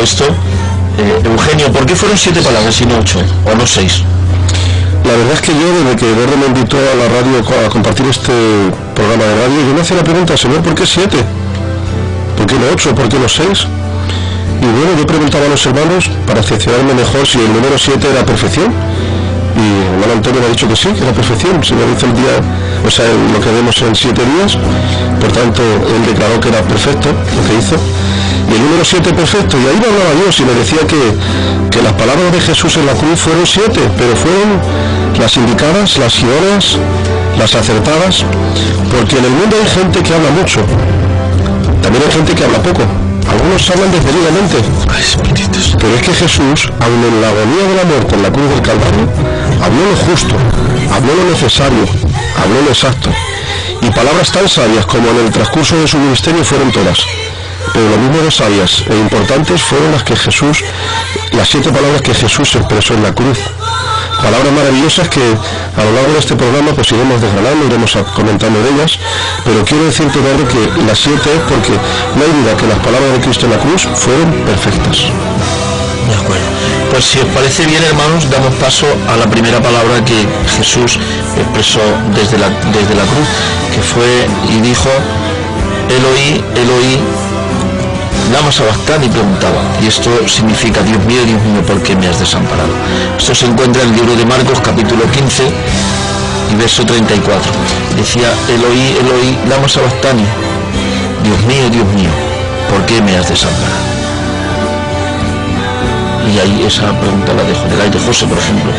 esto. Eugenio, ¿por qué fueron 7 palabras y no 8 o no 6? La verdad es que yo, desde que Eduardo me invitó a la radio a compartir este programa de radio, yo me hacía la pregunta, Señor, ¿por qué 7? ¿Por qué no 8? ¿Por qué no 6? Y bueno, yo preguntaba a los hermanos para cerciorarme mejor si el número 7 era perfección. Y el hermano Antonio me ha dicho que sí, que era perfección. Se me dice el día, o sea, lo que vemos en 7 días. Por tanto, él declaró que era perfecto lo que hizo. Y el número 7 perfecto. Y ahí me hablaba Dios y me decía que las palabras de Jesús en la cruz fueron 7, pero fueron las indicadas, las idóneas, las acertadas. Porque en el mundo hay gente que habla mucho. También hay gente que habla poco. Algunos hablan desmedidamente. Pero es que Jesús, aun en la agonía de la muerte en la cruz del Calvario, habló lo justo, habló lo necesario, habló lo exacto. Y palabras tan sabias como en el transcurso de su ministerio fueron todas. Pero lo mismo de sabias e importantes fueron las 7 palabras que Jesús expresó en la cruz. Palabras maravillosas que a lo largo de este programa pues iremos desgranando, iremos comentando de ellas, pero quiero decirte, Eduardo, que las 7 es porque no hay duda que las palabras de Cristo en la cruz fueron perfectas. De acuerdo. Pues si os parece bien, hermanos, damos paso a la primera palabra que Jesús expresó desde la cruz, que fue y dijo: Eloí, Eloí, lama sabactani, preguntaba. Y esto significa: Dios mío, ¿por qué me has desamparado? Esto se encuentra en el libro de Marcos, capítulo 15 y verso 34. Decía: Eloí, Eloí, lama sabactani, Dios mío, ¿por qué me has desamparado? Y ahí esa pregunta la dejo en el aire. José, por ejemplo.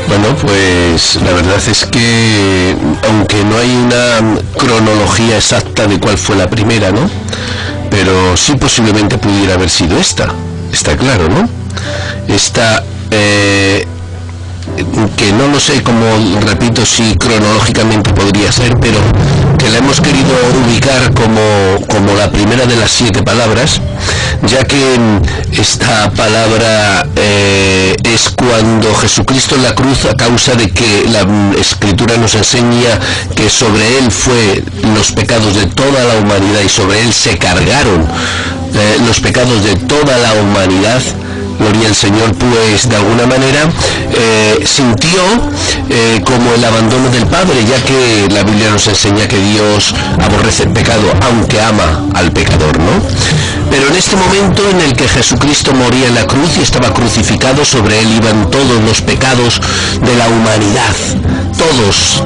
Bueno, pues la verdad es que, aunque no hay una cronología exacta de cuál fue la primera, ¿no? Pero sí posiblemente pudiera haber sido esta, está claro, ¿no? Esta, que no lo sé como, repito, si cronológicamente podría ser, pero que la hemos querido ubicar como la primera de las 7 palabras, ya que esta palabra es cuando Jesucristo en la cruz, a causa de que la Escritura nos enseña que sobre él fue los pecados de toda la humanidad y sobre él se cargaron los pecados de toda la humanidad. Gloria al Señor, pues de alguna manera sintió como el abandono del Padre, ya que la Biblia nos enseña que Dios aborrece el pecado, aunque ama al pecador, ¿no? Pero en este momento en el que Jesucristo moría en la cruz y estaba crucificado, sobre él iban todos los pecados de la humanidad. Todos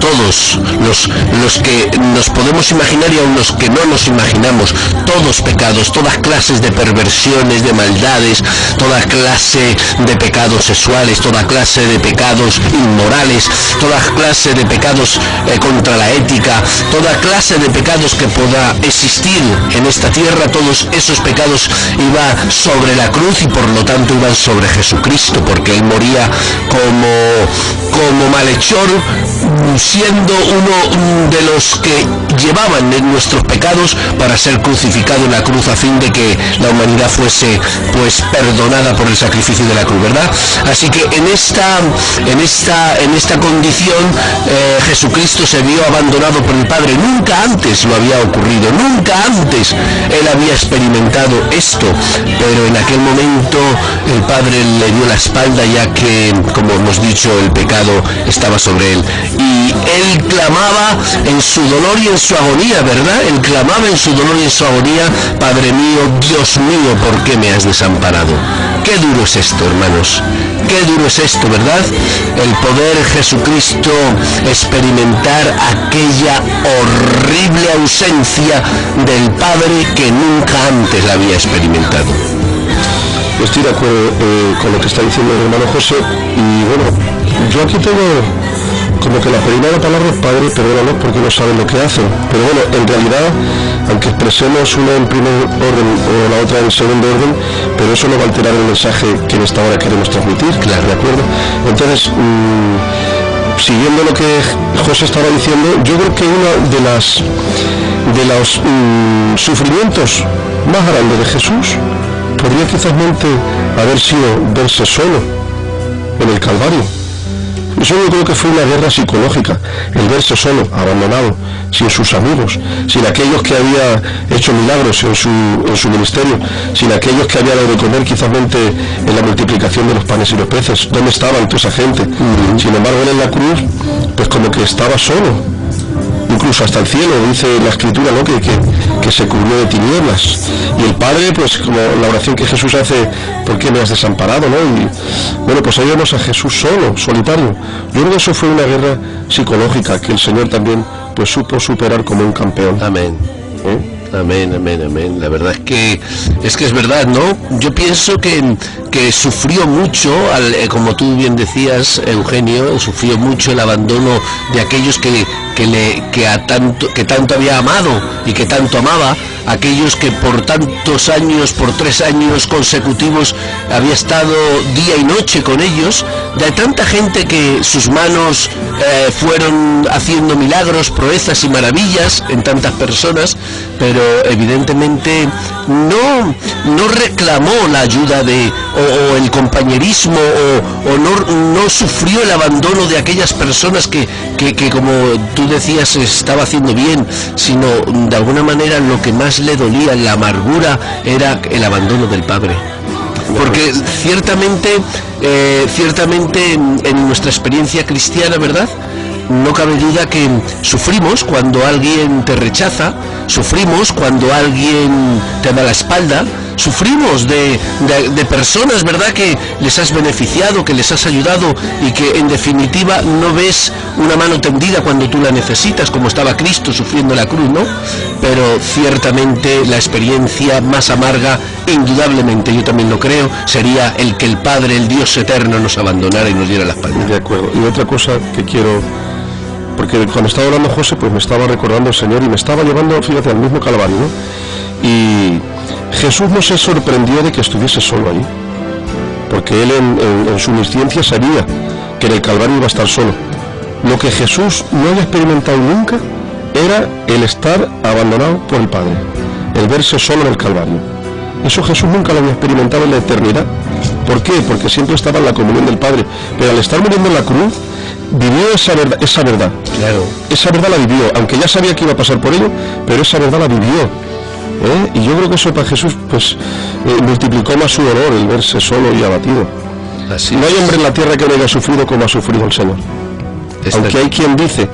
los que nos podemos imaginar y aun los que no nos imaginamos, todos pecados, todas clases de perversiones, de maldades, toda clase de pecados sexuales, toda clase de pecados inmorales, toda clase de pecados contra la ética, toda clase de pecados que pueda existir en esta tierra, todos esos pecados iban sobre la cruz y por lo tanto iban sobre Jesucristo, porque él moría como malhechor, siendo uno de los que llevaban nuestros pecados para ser crucificado en la cruz, a fin de que la humanidad fuese pues perdonada por el sacrificio de la cruz, ¿verdad? Así que en esta condición Jesucristo se vio abandonado por el Padre. Nunca antes lo había ocurrido, nunca antes él había experimentado esto, pero en aquel momento el Padre le dio la espalda, ya que, como hemos dicho, el pecado estaba sobre él, y él clamaba en su dolor y en su agonía, ¿verdad? Él clamaba en su dolor y en su agonía: Padre mío, Dios mío, ¿por qué me has desamparado? Qué duro es esto, hermanos, qué duro es esto, ¿verdad? El poder Jesucristo experimentar aquella horrible ausencia del Padre que nunca antes la había experimentado. Estoy de acuerdo con lo que está diciendo el hermano José, y bueno, yo aquí tengo como que la primera palabra es Padre, perdónalos porque no saben lo que hacen, pero bueno, en realidad, aunque expresemos una en primer orden o la otra en segundo orden, pero eso no va a alterar el mensaje que en esta hora queremos transmitir, claro, ¿de acuerdo? Entonces, siguiendo lo que José estaba diciendo, yo creo que uno de los sufrimientos más grandes de Jesús podría quizás haber sido verse solo en el Calvario. Eso yo creo que fue una guerra psicológica, el verse solo, abandonado, sin sus amigos, sin aquellos que había hecho milagros en su ministerio, sin aquellos que había dado de comer quizás en la multiplicación de los panes y los peces. ¿Dónde estaban toda esa gente? Sin embargo, él en la cruz, pues como que estaba solo. Incluso hasta el cielo, dice la Escritura, ¿no? que se cubrió de tinieblas. Y el Padre, pues como la oración que Jesús hace, ¿por qué me has desamparado? ¿No? Y bueno, pues ahí vemos a Jesús solo, solitario. Yo creo que eso fue una guerra psicológica que el Señor también pues supo superar como un campeón. Amén. Amén, amén, amén. La verdad es que es verdad, ¿no? Yo pienso que sufrió mucho, como tú bien decías, Eugenio, sufrió mucho el abandono de aquellos que tanto había amado y que tanto amaba, aquellos que por tantos años, por 3 años consecutivos había estado día y noche con ellos, de tanta gente que sus manos fueron haciendo milagros, proezas y maravillas en tantas personas, pero evidentemente no reclamó la ayuda o el compañerismo o no sufrió el abandono de aquellas personas que como tú decías estaba haciendo bien, sino de alguna manera lo que más le dolía, la amargura, era el abandono del Padre. Porque ciertamente en nuestra experiencia cristiana, ¿verdad?, no cabe duda que sufrimos cuando alguien te rechaza, sufrimos cuando alguien te da la espalda, sufrimos de personas, ¿verdad?, que les has beneficiado, que les has ayudado y que en definitiva no ves una mano tendida cuando tú la necesitas, como estaba Cristo sufriendo la cruz, ¿no? Pero ciertamente la experiencia más amarga, indudablemente, yo también lo creo, sería el que el Padre, el Dios eterno, nos abandonara y nos diera la espalda. De acuerdo. Y otra cosa que quiero... Porque cuando estaba hablando José, pues me estaba recordando el Señor y me estaba llevando, fíjate, al mismo Calvario, ¿no? Y Jesús no se sorprendió de que estuviese solo ahí, porque él en su omnisciencia sabía que en el Calvario iba a estar solo. Lo que Jesús no había experimentado nunca era el estar abandonado por el Padre, el verse solo en el Calvario. Eso Jesús nunca lo había experimentado en la eternidad. ¿Por qué? Porque siempre estaba en la comunión del Padre, pero al estar muriendo en la cruz, vivió esa verdad. Claro. Esa verdad la vivió, aunque ya sabía que iba a pasar por ello, pero esa verdad la vivió. Y yo creo que eso para Jesús pues multiplicó más su dolor, el verse solo y abatido. Así no hay hombre en la tierra que no haya sufrido como ha sufrido el Señor. Aunque hay quien dice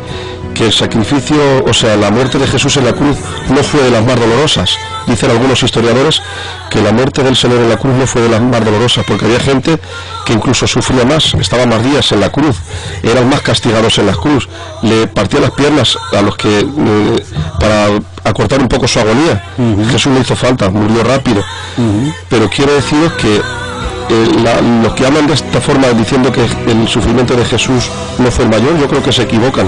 que el sacrificio, o sea, la muerte de Jesús en la cruz no fue de las más dolorosas. Dicen algunos historiadores que la muerte del Señor en la cruz no fue de las más dolorosas, porque había gente que incluso sufría más, estaba más días en la cruz, eran más castigados en la cruz, le partía las piernas a los que para acortar un poco su agonía. Jesús no hizo falta, murió rápido. Pero quiero deciros que los que hablan de esta forma diciendo que el sufrimiento de Jesús no fue el mayor, yo creo que se equivocan,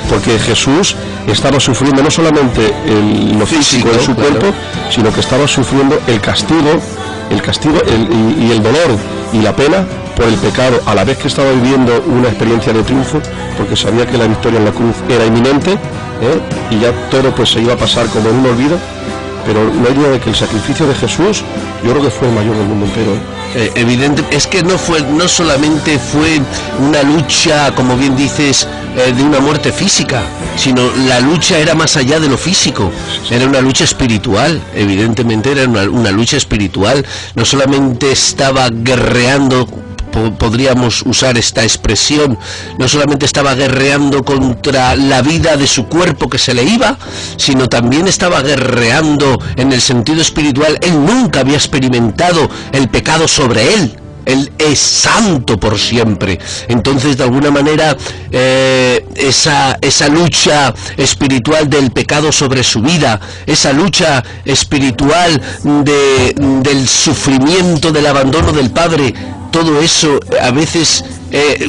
porque Jesús estaba sufriendo no solamente lo físico de su cuerpo, sino que estaba sufriendo el castigo y el dolor y la pena por el pecado, a la vez que estaba viviendo una experiencia de triunfo, porque sabía que la victoria en la cruz era inminente, y ya todo pues se iba a pasar como en un olvido. Pero no hay duda de que el sacrificio de Jesús, yo creo que fue el mayor del mundo entero. Evidente, es que no solamente fue una lucha, como bien dices, de una muerte física, sino la lucha era más allá de lo físico, era una lucha espiritual, evidentemente era una lucha espiritual. No solamente estaba guerreando, podríamos usar esta expresión, no solamente estaba guerreando contra la vida de su cuerpo que se le iba, sino también estaba guerreando en el sentido espiritual. Él nunca había experimentado el pecado sobre él. Él es santo por siempre. Entonces, de alguna manera, esa lucha espiritual del pecado sobre su vida, esa lucha espiritual del sufrimiento, del abandono del Padre, todo eso a veces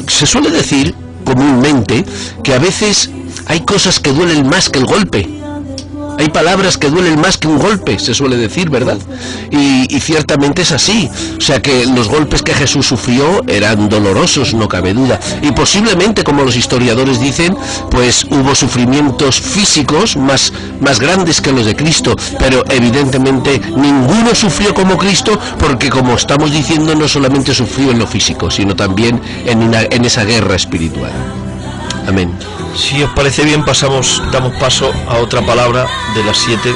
se suele decir comúnmente que a veces hay cosas que duelen más que el golpe. Hay palabras que duelen más que un golpe, se suele decir, ¿verdad? Y ciertamente es así. O sea que los golpes que Jesús sufrió eran dolorosos, no cabe duda. Y posiblemente, como los historiadores dicen, pues hubo sufrimientos físicos más grandes que los de Cristo, pero evidentemente ninguno sufrió como Cristo, porque, como estamos diciendo, no solamente sufrió en lo físico, sino también en esa guerra espiritual. Amén. Si os parece bien, damos paso a otra palabra de las 7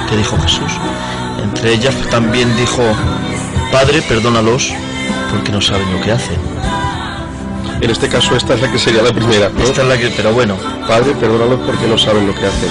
que dijo Jesús. Entre ellas también dijo: Padre, perdónalos, porque no saben lo que hacen. En este caso esta es la que sería la primera, ¿no? Esta es la que, pero bueno. Padre, perdónalos porque no saben lo que hacen.